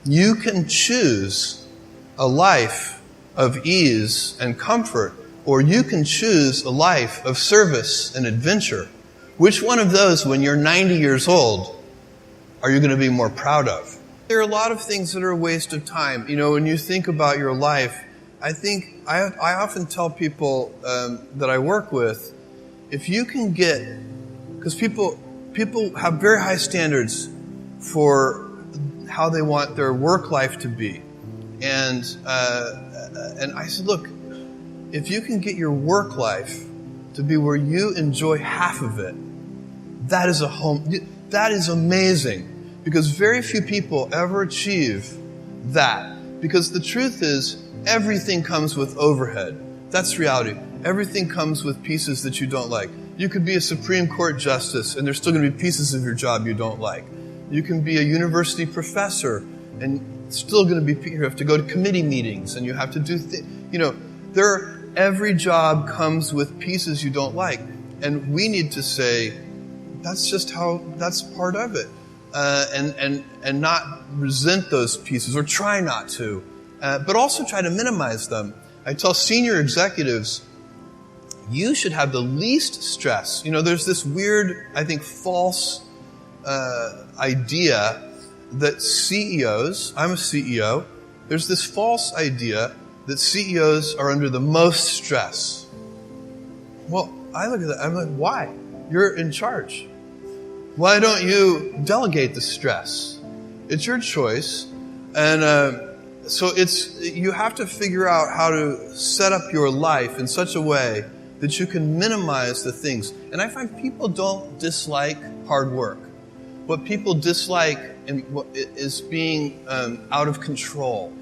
You can choose a life of ease and comfort, or you can choose a life of service and adventure. Which one of those, when you're 90 years old, are you going to be more proud of? There are a lot of things that are a waste of time. When you think about your life, I often tell people that I work with, if you can because people have very high standards for how they want their work life to be. And I said, look, if you can get your work life to be where you enjoy half of it, that is amazing. Because very few people ever achieve that. Because the truth is, everything comes with overhead. That's reality. Everything comes with pieces that you don't like. You could be a Supreme Court justice, and there's still going to be pieces of your job you don't like. You can be a university professor, and still going to be, you have to go to committee meetings, and you have to do every job comes with pieces you don't like. And we need to say, that's part of it. And not resent those pieces, or try not to, but also try to minimize them. I tell senior executives, you should have the least stress. There's this weird, I think, false idea that CEOs, I'm a CEO, there's this false idea that CEOs are under the most stress. Well, I look at that, I'm like, why? You're in charge. Why don't you delegate the stress? It's your choice. And so you have to figure out how to set up your life in such a way that you can minimize the things. And I find people don't dislike hard work. What people dislike is being out of control.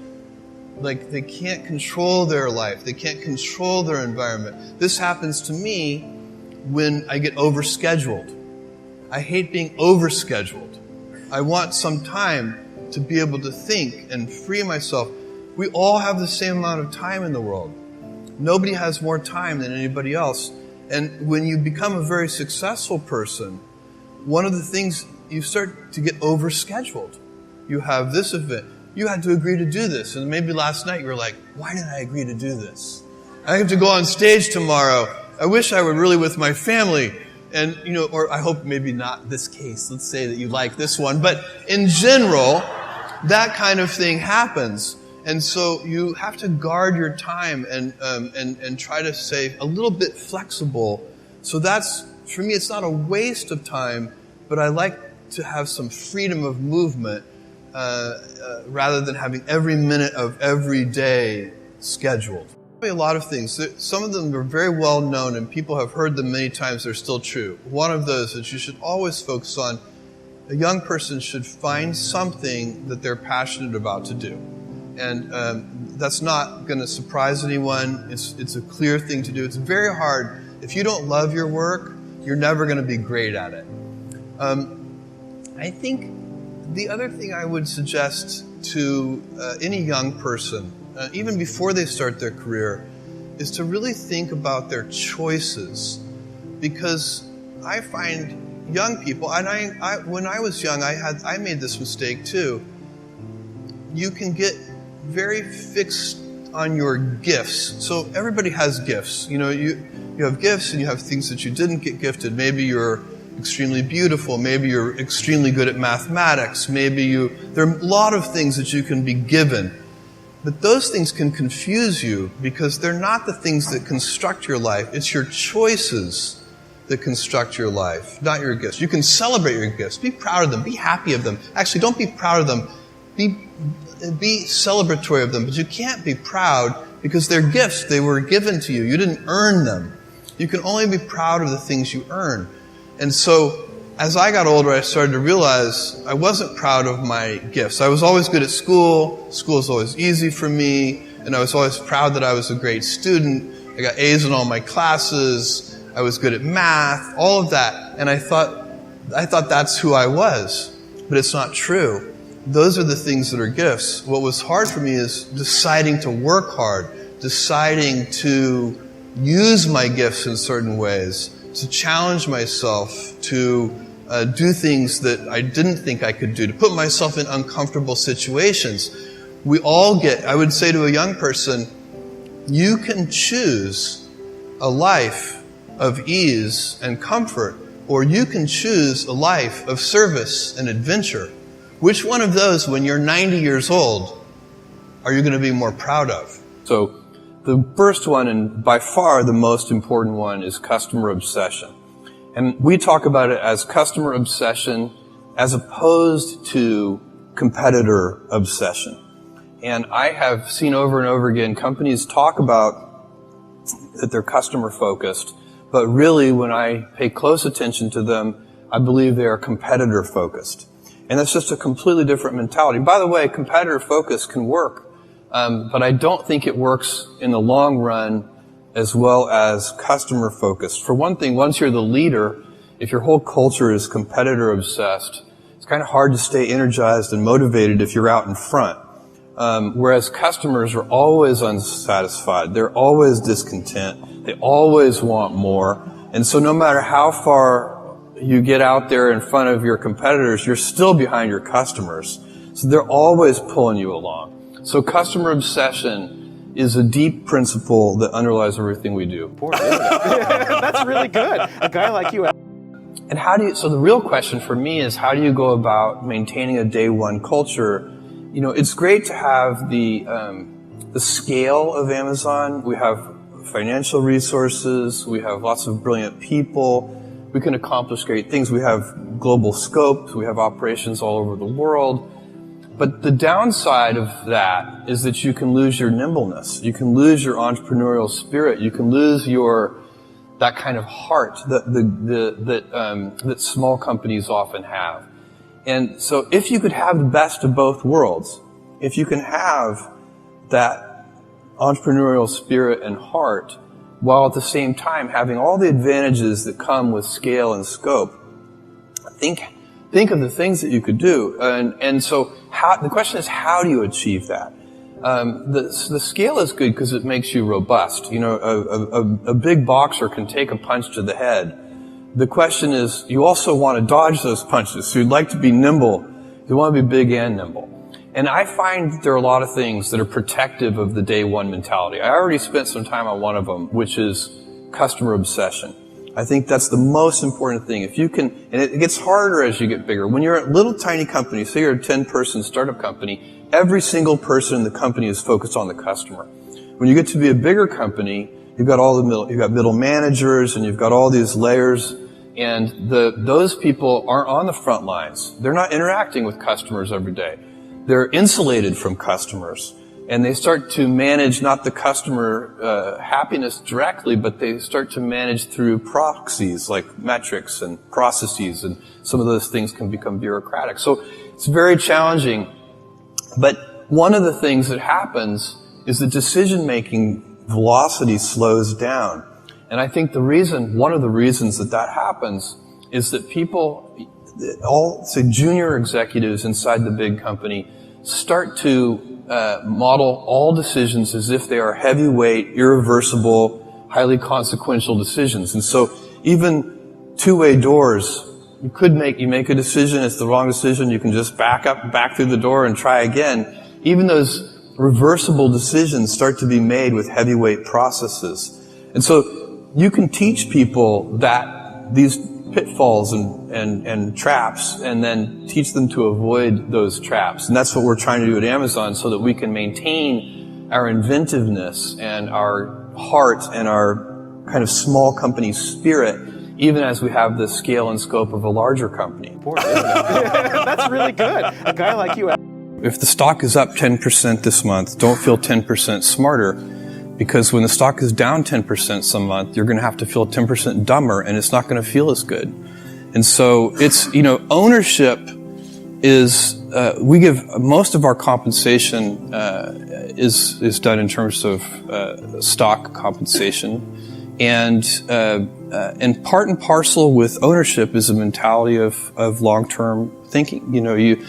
Like they can't control their life. They can't control their environment. This happens to me when I get overscheduled. I hate being overscheduled. I want some time to be able to think and free myself. We all have the same amount of time in the world. Nobody has more time than anybody else. And when you become a very successful person, one of the things, you start to get overscheduled. You have this event. You had to agree to do this. And maybe last night you were like, why did I agree to do this? I have to go on stage tomorrow. I wish I were really with my family. And, or I hope maybe not this case. Let's say that you like this one. But in general, that kind of thing happens. And so you have to guard your time and try to stay a little bit flexible. So that's, for me, it's not a waste of time, but I like to have some freedom of movement rather than having every minute of every day scheduled. A lot of things. Some of them are very well known and people have heard them many times. They're still true. One of those is you should always focus on, a young person should find something that they're passionate about to do. And that's not going to surprise anyone. It's a clear thing to do. It's very hard. If you don't love your work, you're never going to be great at it. I think the other thing I would suggest to any young person, even before they start their career, is to really think about their choices. Because I find young people, and I when I was young, I made this mistake too. You can get very fixed on your gifts. So everybody has gifts. You have gifts and you have things that you didn't get gifted. Maybe you're extremely beautiful. Maybe you're extremely good at mathematics. There are a lot of things that you can be given. But those things can confuse you because they're not the things that construct your life. It's your choices that construct your life, not your gifts. You can celebrate your gifts. Be proud of them. Be happy of them. Actually, don't be proud of them. Be celebratory of them. But you can't be proud because they're gifts. They were given to you. You didn't earn them. You can only be proud of the things you earn. And so, as I got older, I started to realize I wasn't proud of my gifts. I was always good at school. School was always easy for me. And I was always proud that I was a great student. I got A's in all my classes. I was good at math, all of that. And I thought that's who I was. But it's not true. Those are the things that are gifts. What was hard for me is deciding to work hard, deciding to use my gifts in certain ways, to challenge myself, to do things that I didn't think I could do, to put myself in uncomfortable situations. We all I would say to a young person, you can choose a life of ease and comfort, or you can choose a life of service and adventure. Which one of those, when you're 90 years old, are you going to be more proud of? So the first one, and by far the most important one, is customer obsession. And we talk about it as customer obsession as opposed to competitor obsession. And I have seen over and over again companies talk about that they're customer focused, but really when I pay close attention to them, I believe they are competitor focused. And that's just a completely different mentality. By the way, competitor focus can work, but I don't think it works in the long run as well as customer focused. For one thing, once you're the leader, if your whole culture is competitor obsessed, it's kind of hard to stay energized and motivated if you're out in front. Whereas customers are always unsatisfied. They're always discontent. They always want more. And so no matter how far you get out there in front of your competitors, you're still behind your customers. So they're always pulling you along. So customer obsession is a deep principle that underlies everything we do. That's really good. A guy like you. And so the real question for me is, how do you go about maintaining a day one culture? You know, it's great to have the scale of Amazon. We have financial resources. We have lots of brilliant people. We can accomplish great things. We have global scope. We have operations all over the world. But the downside of that is that you can lose your nimbleness. You can lose your entrepreneurial spirit. You can lose that kind of heart that small companies often have. And so if you could have the best of both worlds, if you can have that entrepreneurial spirit and heart, while at the same time having all the advantages that come with scale and scope, think of the things that you could do. And so the question is, how do you achieve that? The scale is good because it makes you robust. You know, a big boxer can take a punch to the head. The question is, you also want to dodge those punches. So you'd like to be nimble. You want to be big and nimble. And I find that there are a lot of things that are protective of the day one mentality. I already spent some time on one of them, which is customer obsession. I think that's the most important thing. If you can, and it gets harder as you get bigger. When you're a little tiny company, say you're a 10-person startup company, every single person in the company is focused on the customer. When you get to be a bigger company, you've got middle managers, and you've got all these layers, and those people aren't on the front lines. They're not interacting with customers every day. They're insulated from customers, and they start to manage not the customer happiness directly, but they start to manage through proxies like metrics and processes, and some of those things can become bureaucratic. So it's very challenging. But one of the things that happens is that decision-making velocity slows down. And I think one of the reasons that happens is that people, say junior executives inside the big company, start to model all decisions as if they are heavyweight, irreversible, highly consequential decisions. And so even two-way doors, you make a decision, it's the wrong decision, you can just back through the door and try again. Even those reversible decisions start to be made with heavyweight processes. And so you can teach people that these pitfalls and traps, and then teach them to avoid those traps. And that's what we're trying to do at Amazon, so that we can maintain our inventiveness and our heart and our kind of small company spirit, even as we have the scale and scope of a larger company. That's really good. A guy like you. If the stock is up 10% this month, don't feel 10% smarter, because when the stock is down 10% some month, you're going to have to feel 10% dumber, and it's not going to feel as good. And so it's, ownership is, we give most of our compensation is done in terms of stock compensation, and part and parcel with ownership is a mentality of long-term thinking.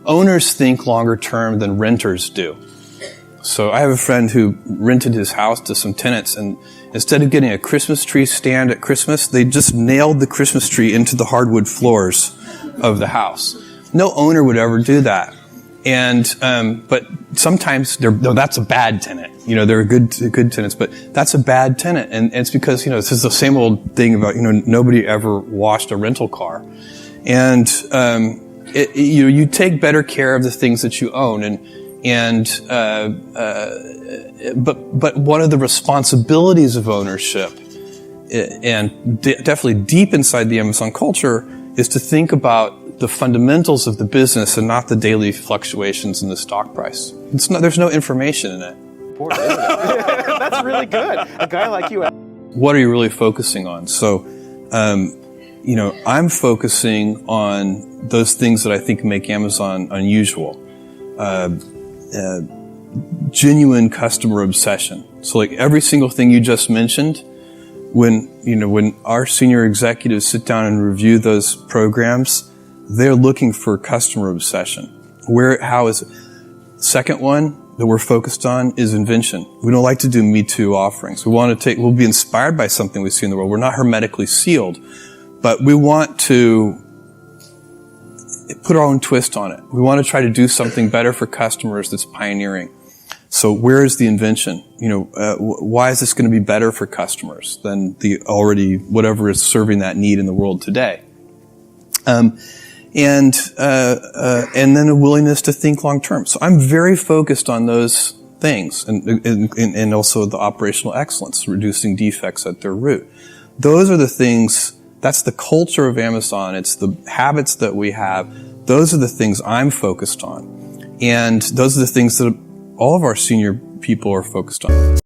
Owners think longer term than renters do. So I have a friend who rented his house to some tenants, and Instead of getting a Christmas tree stand at Christmas, they just nailed the Christmas tree into the hardwood floors of the house. No owner would ever do that. And, but sometimes that's a bad tenant. They're good tenants, but that's a bad tenant. And it's because, this is the same old thing about, nobody ever washed a rental car. And, you take better care of the things that you own. But one of the responsibilities of ownership, and definitely deep inside the Amazon culture, is to think about the fundamentals of the business and not the daily fluctuations in the stock price. There's no information in it. That's really good. A guy like you. What are you really focusing on? So, I'm focusing on those things that I think make Amazon unusual. Genuine customer obsession. So like every single thing you just mentioned, when our senior executives sit down and review those programs, they're looking for customer obsession. How is it? Second one that we're focused on is invention. We don't like to do Me Too offerings. We'll be inspired by something we see in the world. We're not hermetically sealed, but we want to put our own twist on it. We want to try to do something better for customers that's pioneering. So where is the invention? Why is this going to be better for customers than whatever is serving that need in the world today? And then a willingness to think long term. So I'm very focused on those things, and also the operational excellence, reducing defects at their root. Those are the things. That's the culture of Amazon. It's the habits that we have. Those are the things I'm focused on, and those are the things that all of our senior people are focused on.